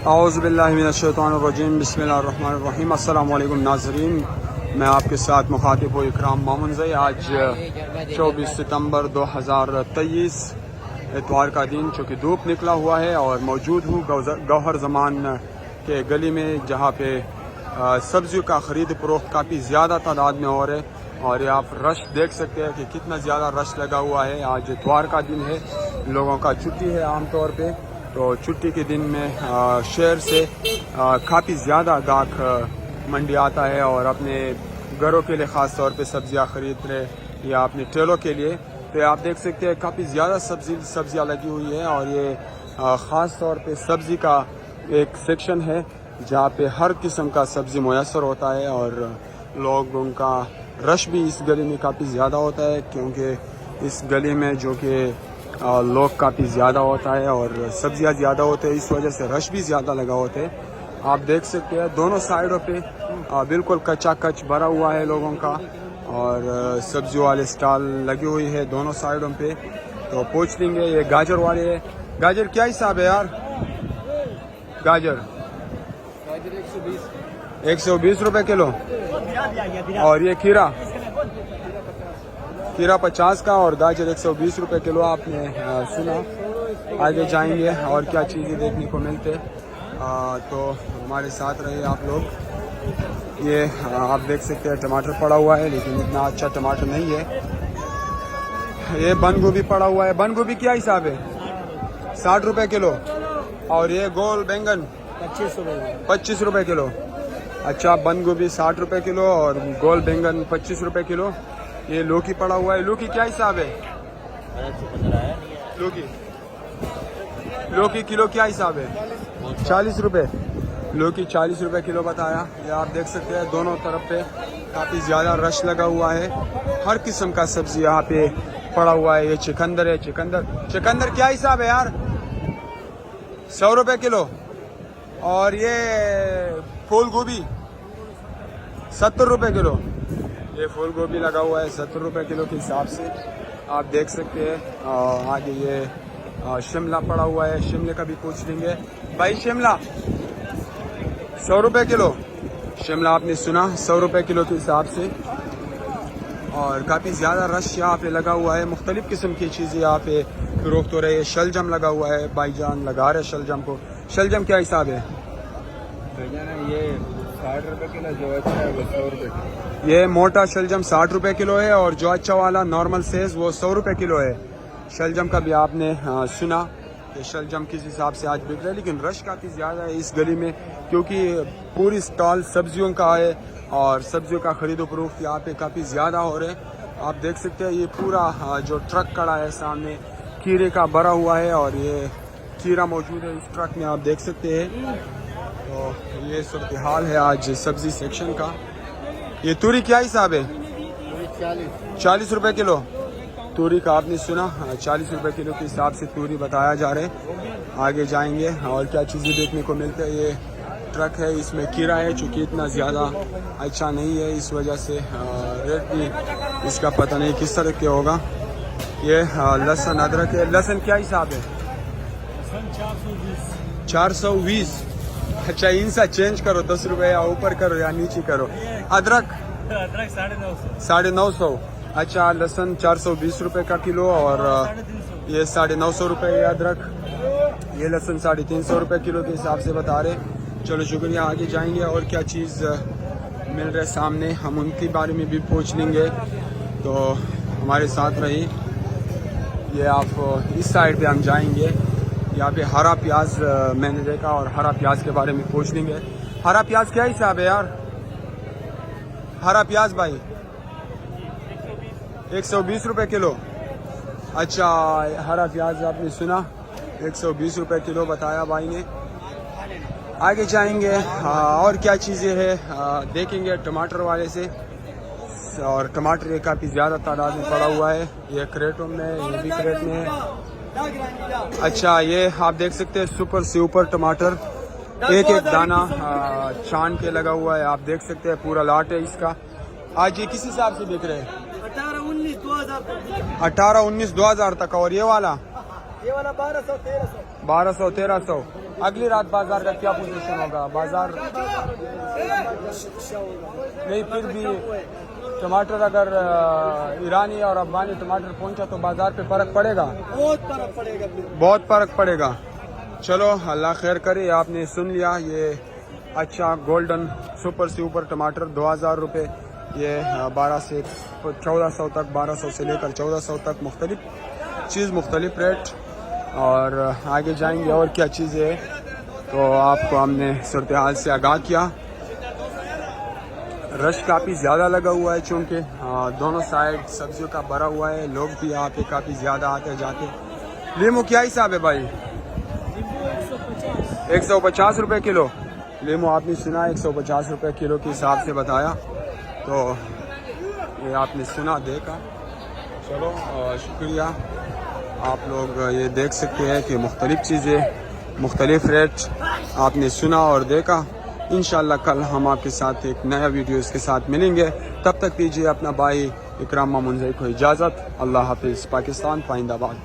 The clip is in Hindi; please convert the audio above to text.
औज़ुबिल्लाहिमिनश्शैतानिर्रजीम बिस्मिल्लाहिर्रहमानिर्रहीम। अस्सलाम वालेकुम नाज़रीन, मैं आपके साथ मुखातिब हूँ इकराम मोमनज़ई। आज 24 सितंबर 2023 इतवार का दिन, चूँकि धूप निकला हुआ है और मौजूद हूँ गौहर ज़मान के गली में, जहाँ पे सब्जियों का ख़रीद फरोख्त काफ़ी ज़्यादा तादाद में हो रहा है। और ये आप रश देख सकते हैं कि कितना ज़्यादा रश लगा हुआ है। आज इतवार का दिन है, लोगों का छुट्टी है आम तौर पे, तो छुट्टी के दिन में शहर से काफ़ी ज़्यादा गाहक मंडी आता है और अपने घरों के लिए ख़ास तौर पे सब्जियां ख़रीद रहे या अपने ठेलों के लिए। तो आप देख सकते हैं काफ़ी ज़्यादा सब्जियां लगी हुई है और ये ख़ास तौर पे सब्ज़ी का एक सेक्शन है जहाँ पे हर किस्म का सब्ज़ी मुयस्सर होता है। और लोगों का रश भी इस गली में काफ़ी ज़्यादा होता है, क्योंकि इस गली में जो कि लोग काफ़ी ज़्यादा होता है और सब्जियां ज़्यादा होते हैं, इस वजह से रश भी ज़्यादा लगा होते हैं। आप देख सकते हैं दोनों साइडों पे बिल्कुल कच्चा कच भरा हुआ है लोगों का, और सब्जी वाले स्टॉल लगी हुई है दोनों साइडों पे। तो पूछ लेंगे, ये गाजर वाले है। गाजर क्या हिसाब है यार? गाजर 120 रुपये किलो। और ये खीरा 50 का और गाजर 120 रुपये किलो। आपने सुना। आगे जाएंगे और क्या चीज़ें देखने को मिलते, तो हमारे साथ रहे आप लोग। ये आप देख सकते हैं टमाटर पड़ा हुआ है, लेकिन इतना अच्छा टमाटर नहीं है। ये बंद गोभी पड़ा हुआ है। बंद गोभी क्या हिसाब है? 60 रुपये किलो। और ये गोल बैंगन 25 रुपये किलो। अच्छा, बंद गोभी 60 रुपये किलो और गोल बैंगन 25 रुपये किलो। ये लौकी पड़ा हुआ है। लौकी क्या हिसाब है? लौकी किलो क्या हिसाब है? 40 रुपये। लौकी 40 रुपये किलो बताया। ये आप देख सकते हैं दोनों तरफ पे काफ़ी ज़्यादा रश लगा हुआ है। हर किस्म का सब्जी यहाँ पे पड़ा हुआ है। ये चुकंदर है। चुकंदर क्या हिसाब है यार? 100 रुपये किलो। और ये फूल गोभी 70 रुपये किलो। ये फूल गोभी लगा हुआ है 70 रुपये किलो के हिसाब से, आप देख सकते हैं। आगे ये शिमला पड़ा हुआ है। शिमले का भी पूछ लेंगे भाई। शिमला 100 रुपये किलो। शिमला आपने सुना 100 रुपये किलो के हिसाब से। और काफ़ी ज़्यादा रश यहाँ पे लगा हुआ है। मुख्तलिफ़ किस्म की चीज़ें यहाँ पे फरोख्त हो रही है। शलजम लगा हुआ है, भाईजान लगा रहे शलजम को। शलजम क्या हिसाब है? ये 60 रुपये किलो, जो अच्छा है वो 100 रुपये किलो। ये मोटा शलजम 60 रुपये किलो है और जो अच्छा वाला नॉर्मल साइज वो 100 रुपये किलो है। शलजम का भी आपने सुना कि शलजम किस हिसाब से आज बिक रहा है। लेकिन रश काफ़ी ज़्यादा है इस गली में, क्योंकि पूरी स्टॉल सब्जियों का है और सब्जियों का खरीदो फरोख्त यहाँ पे काफ़ी ज़्यादा हो रहा है। आप देख सकते हैं ये पूरा जो ट्रक खड़ा है सामने खीरे का भरा हुआ है और ये खीरा मौजूद है इस ट्रक में, आप देख सकते हैं। तो ये सूरत हाल है आज सब्जी सेक्शन का। ये तूरी क्या हिसाब है? 40 रुपये किलो। तूरी का आपने सुना 40 रुपये किलो के हिसाब से तूरी बताया जा रहा है। आगे जाएंगे और क्या चीज़ें देखने को मिलते हैं। ये ट्रक है, इसमें खीरा है, चूँकि इतना ज़्यादा अच्छा नहीं है, इस वजह से रेट भी इसका पता नहीं किस तरह के होगा। ये लहसुन अदरक है। लहसुन क्या हिसाब है? 420। अच्छा, इनसा चेंज करो 10 रुपये या ऊपर करो या नीचे करो। अदरक 950। अच्छा, लहसुन 420 रुपये का किलो और ये 950 रुपये है अदरक। ये लहसुन 350 रुपये किलो के हिसाब से बता रहे। चलो शुक्रिया। आगे जाएंगे और क्या चीज़ मिल रहा है सामने, हम उनके बारे में भी पूछ लेंगे, तो हमारे साथ रही। ये आप इस साइड पे हम जाएंगे, यहाँ पे हरा प्याज मैंने देखा और हरा प्याज के बारे में पूछ लेंगे। हरा प्याज क्या हिसाब है यार? हरा प्याज भाई 120 रुपये किलो। अच्छा, हरा प्याज आपने सुना 120 रुपये किलो बताया भाई ने। आगे जाएंगे और क्या चीज़ें हैं देखेंगे टमाटर वाले से। और टमाटर ये काफ़ी ज़्यादा तादाद में पड़ा हुआ है, ये क्रेटों में, ये भी क्रेट में है। अच्छा, ये आप देख सकते हैं सुपर से ऊपर टमाटर, एक एक दाना छान के लगा हुआ है, आप देख सकते हैं पूरा लाट है इसका। आज ये किस हिसाब से बिक रहे हैं? 18-19 2000 18-19 2000 तक। और ये वाला ये वाला 1200-1300। 1200-1300। अगली रात बाजार का क्या पोजीशन होगा? बाजार नहीं, फिर भी टमाटर अगर ईरानी और अफगानी टमाटर पहुंचा तो बाजार पे फर्क पड़ेगा, बहुत फर्क पड़ेगा, बहुत फर्क पड़ेगा। चलो अल्लाह खैर करे। आपने सुन लिया, ये अच्छा गोल्डन सुपर से ऊपर टमाटर 2000 रुपये, ये 12 से 1400 तक, 1200 से लेकर 1400 तक मुख्तलिफ चीज़, मुख्तलिफ रेट। और आगे जाएंगे और क्या चीज़ें है तो आपको हमने सूरत हाल से आगाह किया। रश काफ़ी ज़्यादा लगा हुआ है चूँकि दोनों साइड सब्जियों का भरा हुआ है, लोग भी यहाँ पे काफ़ी ज़्यादा आते जाते। लीमू क्या हिसाब है भाई? 150 रुपये किलो। लीमू आपने सुना 150 रुपये किलो के हिसाब से बताया, तो ये आपने सुना, देखा। चलो शुक्रिया। आप लोग ये देख सकते हैं कि मुख्तलिफ चीज़ें, मुख्तलिफ रेट आपने सुना और देखा। इंशाअल्लाह कल हम आपके साथ एक नया वीडियो इसके साथ मिलेंगे। तब तक दीजिए अपना भाई इकराम मामून को इजाज़त। अल्लाह हाफिज़। पाकिस्तान पाइंदाबाद।